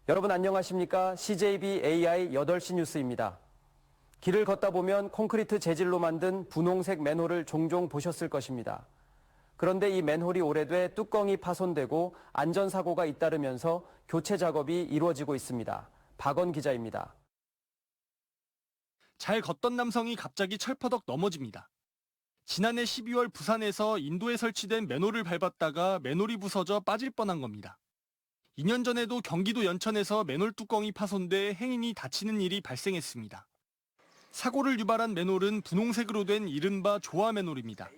여러분 안녕하십니까? CJB AI 8시 뉴스입니다. 길을 걷다 보면 콘크리트 재질로 만든 분홍색 맨홀을 종종 보셨을 것입니다. 그런데 이 맨홀이 오래돼 뚜껑이 파손되고 안전사고가 잇따르면서 교체 작업이 이루어지고 있습니다. 박원 기자입니다. 잘 걷던 남성이 갑자기 철퍼덕 넘어집니다. 지난해 12월 부산에서 인도에 설치된 맨홀을 밟았다가 맨홀이 부서져 빠질 뻔한 겁니다. 2년 전에도 경기도 연천에서 맨홀 뚜껑이 파손돼 행인이 다치는 일이 발생했습니다. 사고를 유발한 맨홀은 분홍색으로 된 이른바 조화 맨홀입니다.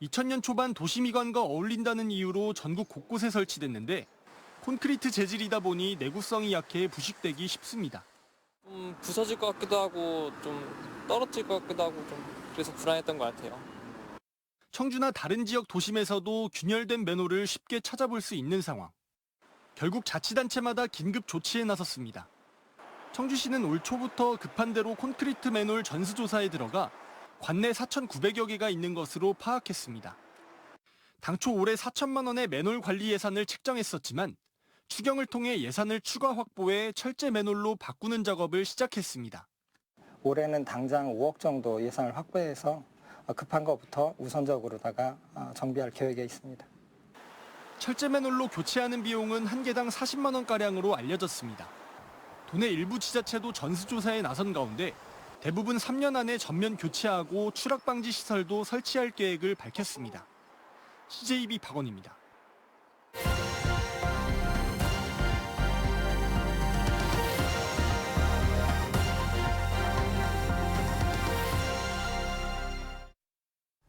2000년 초반 도시미관과 어울린다는 이유로 전국 곳곳에 설치됐는데 콘크리트 재질이다 보니 내구성이 약해 부식되기 쉽습니다. 부서질 것 같기도 하고 좀 떨어질 것 같기도 하고 좀 그래서 불안했던 것 같아요. 청주나 다른 지역 도심에서도 균열된 맨홀을 쉽게 찾아볼 수 있는 상황. 결국 자치단체마다 긴급 조치에 나섰습니다. 청주시는 올 초부터 급한 대로 콘크리트 맨홀 전수조사에 들어가 관내 4,900여 개가 있는 것으로 파악했습니다. 당초 올해 4천만 원의 맨홀 관리 예산을 책정했었지만 추경을 통해 예산을 추가 확보해 철제 맨홀로 바꾸는 작업을 시작했습니다. 올해는 당장 5억 정도 예산을 확보해서 급한 것부터 우선적으로다가 정비할 계획에 있습니다. 철제 맨홀로 교체하는 비용은 한 개당 40만 원가량으로 알려졌습니다. 도내 일부 지자체도 전수조사에 나선 가운데 대부분 3년 안에 전면 교체하고 추락 방지 시설도 설치할 계획을 밝혔습니다. CJB 박원입니다.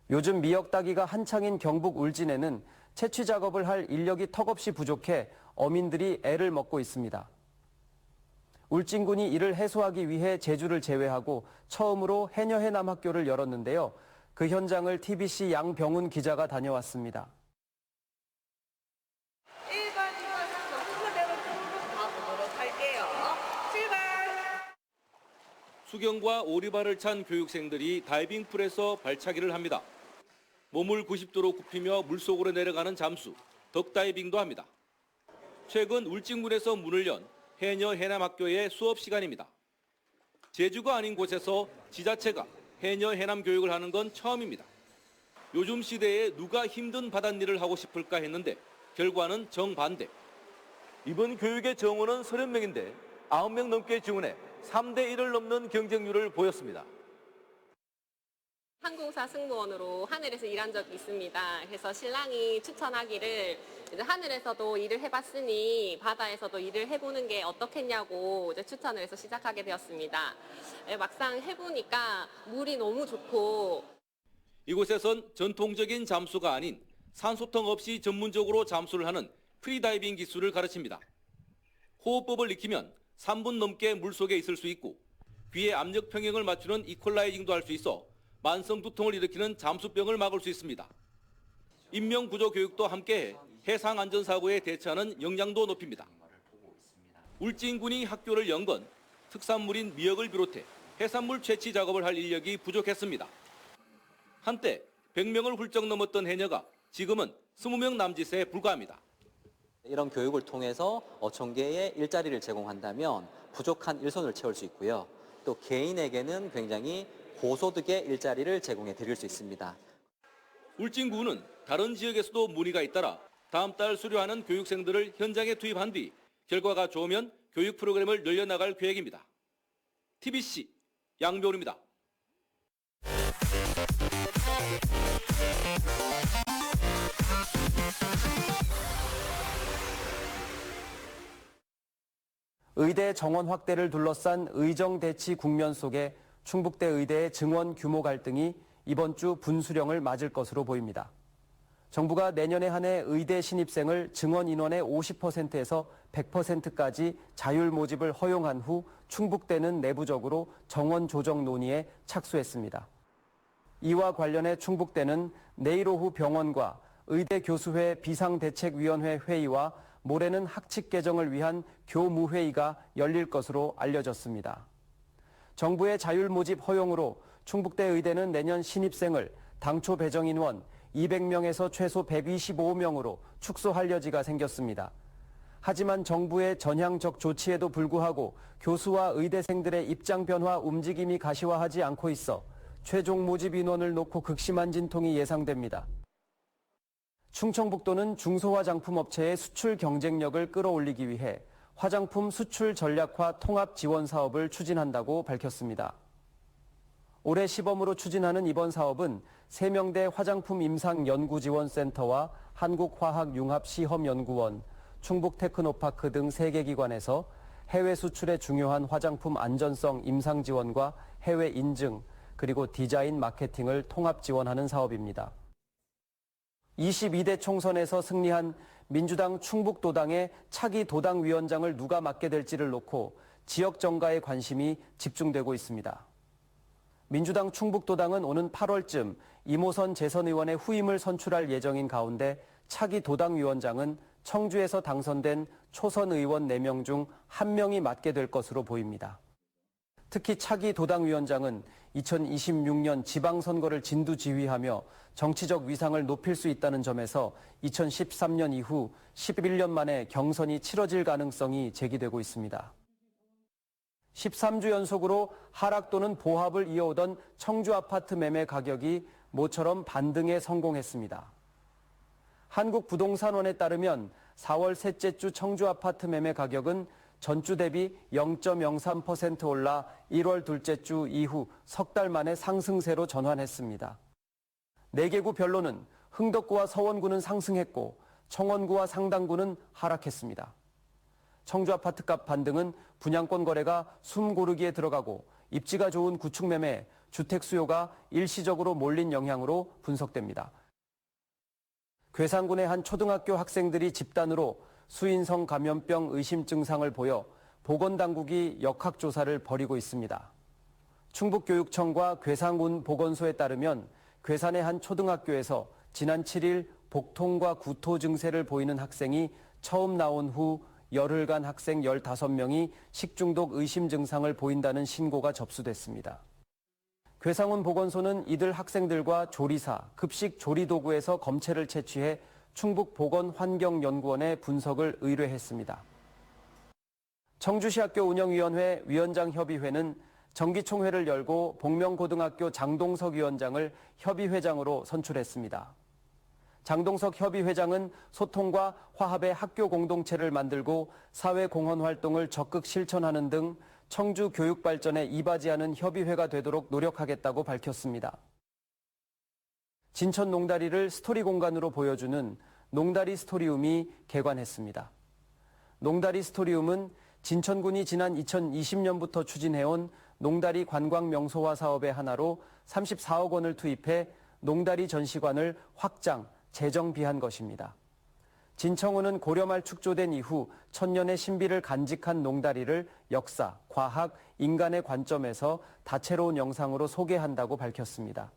요즘 미역 따기가 한창인 경북 울진에는 채취 작업을 할 인력이 턱없이 부족해 어민들이 애를 먹고 있습니다. 울진군이 이를 해소하기 위해 제주를 제외하고 처음으로 해녀 해남 학교를 열었는데요. 그 현장을 TBC 양병훈 기자가 다녀왔습니다. 1번, 2번 순서대로 쭉 가보도록 할게요. 출발! 수경과 오리발을 찬 교육생들이 다이빙풀에서 발차기를 합니다. 몸을 90도로 굽히며 물속으로 내려가는 잠수, 덕다이빙도 합니다. 최근 울진군에서 문을 연 해녀 해남학교의 수업 시간입니다. 제주가 아닌 곳에서 지자체가 해녀 해남 교육을 하는 건 처음입니다. 요즘 시대에 누가 힘든 바닷일을 하고 싶을까 했는데 결과는 정반대. 이번 교육의 정원은 30명인데 9명 넘게 지원해 3대 1을 넘는 경쟁률을 보였습니다. 항공사 승무원으로 하늘에서 일한 적이 있습니다. 그래서 신랑이 추천하기를 이제 하늘에서도 일을 해봤으니 바다에서도 일을 해보는 게 어떻겠냐고 이제 추천을 해서 시작하게 되었습니다. 막상 해보니까 물이 너무 좋고 이곳에선 전통적인 잠수가 아닌 산소통 없이 전문적으로 잠수를 하는 프리다이빙 기술을 가르칩니다. 호흡법을 익히면 3분 넘게 물속에 있을 수 있고 귀의 압력 평형을 맞추는 이퀄라이징도 할 수 있어 만성 두통을 일으키는 잠수병을 막을 수 있습니다. 인명구조 교육도 함께해 해상 안전사고에 대처하는 역량도 높입니다. 울진군이 학교를 연 건 특산물인 미역을 비롯해 해산물 채취 작업을 할 인력이 부족했습니다. 한때 100명을 훌쩍 넘었던 해녀가 지금은 20명 남짓에 불과합니다. 이런 교육을 통해서 어촌계에 일자리를 제공한다면 부족한 일손을 채울 수 있고요. 또 개인에게는 굉장히 고소득의 일자리를 제공해 드릴 수 있습니다. 울진군은 다른 지역에서도 문의가 잇따라 다음 달 수료하는 교육생들을 현장에 투입한 뒤 결과가 좋으면 교육 프로그램을 늘려나갈 계획입니다. TBC 양병훈입니다. 의대 정원 확대를 둘러싼 의정대치 국면 속에 충북대 의대의 증원 규모 갈등이 이번 주 분수령을 맞을 것으로 보입니다. 정부가 내년에 한해 의대 신입생을 증원 인원의 50%에서 100%까지 자율 모집을 허용한 후 충북대는 내부적으로 정원 조정 논의에 착수했습니다. 이와 관련해 충북대는 내일 오후 병원과 의대 교수회 비상대책위원회 회의와 모레는 학칙 개정을 위한 교무회의가 열릴 것으로 알려졌습니다. 정부의 자율 모집 허용으로 충북대 의대는 내년 신입생을 당초 배정 인원 200명에서 최소 125명으로 축소할 여지가 생겼습니다. 하지만 정부의 전향적 조치에도 불구하고 교수와 의대생들의 입장 변화 움직임이 가시화하지 않고 있어 최종 모집 인원을 놓고 극심한 진통이 예상됩니다. 충청북도는 중소화장품업체의 수출 경쟁력을 끌어올리기 위해 화장품 수출 전략화 통합 지원 사업을 추진한다고 밝혔습니다. 올해 시범으로 추진하는 이번 사업은 세명대 화장품 임상연구지원센터와 한국화학융합시험연구원, 충북테크노파크 등 3개 기관에서 해외 수출에 중요한 화장품 안전성 임상 지원과 해외 인증, 그리고 디자인 마케팅을 통합 지원하는 사업입니다. 22대 총선에서 승리한 민주당 충북도당의 차기 도당위원장을 누가 맡게 될지를 놓고 지역 정가에 관심이 집중되고 있습니다. 민주당 충북도당은 오는 8월쯤 이모선 재선의원의 후임을 선출할 예정인 가운데 차기 도당위원장은 청주에서 당선된 초선 의원 4명 중 1명이 맡게 될 것으로 보입니다. 특히 차기 도당위원장은 2026년 지방선거를 진두지휘하며 정치적 위상을 높일 수 있다는 점에서 2013년 이후 11년 만에 경선이 치러질 가능성이 제기되고 있습니다. 13주 연속으로 하락 또는 보합을 이어오던 청주 아파트 매매 가격이 모처럼 반등에 성공했습니다. 한국부동산원에 따르면 4월 셋째 주 청주 아파트 매매 가격은 전주 대비 0.03% 올라 1월 둘째 주 이후 석 달 만에 상승세로 전환했습니다. 4개구 별로는 흥덕구와 서원구는 상승했고 청원구와 상당구는 하락했습니다. 청주 아파트값 반등은 분양권 거래가 숨 고르기에 들어가고 입지가 좋은 구축 매매, 주택 수요가 일시적으로 몰린 영향으로 분석됩니다. 괴산군의 한 초등학교 학생들이 집단으로 수인성 감염병 의심 증상을 보여 보건당국이 역학조사를 벌이고 있습니다. 충북교육청과 괴산군 보건소에 따르면 괴산의 한 초등학교에서 지난 7일 복통과 구토 증세를 보이는 학생이 처음 나온 후 열흘간 학생 15명이 식중독 의심 증상을 보인다는 신고가 접수됐습니다. 괴산군 보건소는 이들 학생들과 조리사, 급식 조리도구에서 검체를 채취해 충북보건환경연구원에 분석을 의뢰했습니다. 청주시학교 운영위원회 위원장협의회는 정기총회를 열고 복명고등학교 장동석 위원장을 협의회장으로 선출했습니다. 장동석 협의회장은 소통과 화합의 학교 공동체를 만들고 사회공헌 활동을 적극 실천하는 등 청주 교육 발전에 이바지하는 협의회가 되도록 노력하겠다고 밝혔습니다. 진천 농다리를 스토리 공간으로 보여주는 농다리 스토리움이 개관했습니다. 농다리 스토리움은 진천군이 지난 2020년부터 추진해온 농다리 관광 명소화 사업의 하나로 34억 원을 투입해 농다리 전시관을 확장, 재정비한 것입니다. 진청호는 고려 말 축조된 이후 천년의 신비를 간직한 농다리를 역사, 과학, 인간의 관점에서 다채로운 영상으로 소개한다고 밝혔습니다.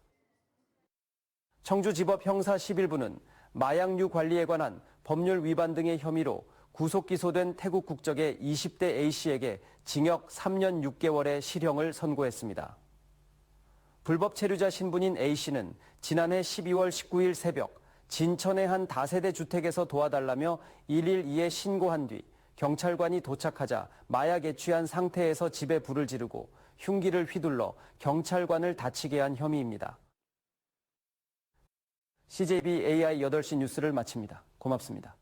청주지법 형사 11부는 마약류 관리에 관한 법률 위반 등의 혐의로 구속 기소된 태국 국적의 20대 A씨에게 징역 3년 6개월의 실형을 선고했습니다. 불법 체류자 신분인 A씨는 지난해 12월 19일 새벽 진천의 한 다세대 주택에서 도와달라며 112에 신고한 뒤 경찰관이 도착하자 마약에 취한 상태에서 집에 불을 지르고 흉기를 휘둘러 경찰관을 다치게 한 혐의입니다. CJB AI 8시 뉴스를 마칩니다. 고맙습니다.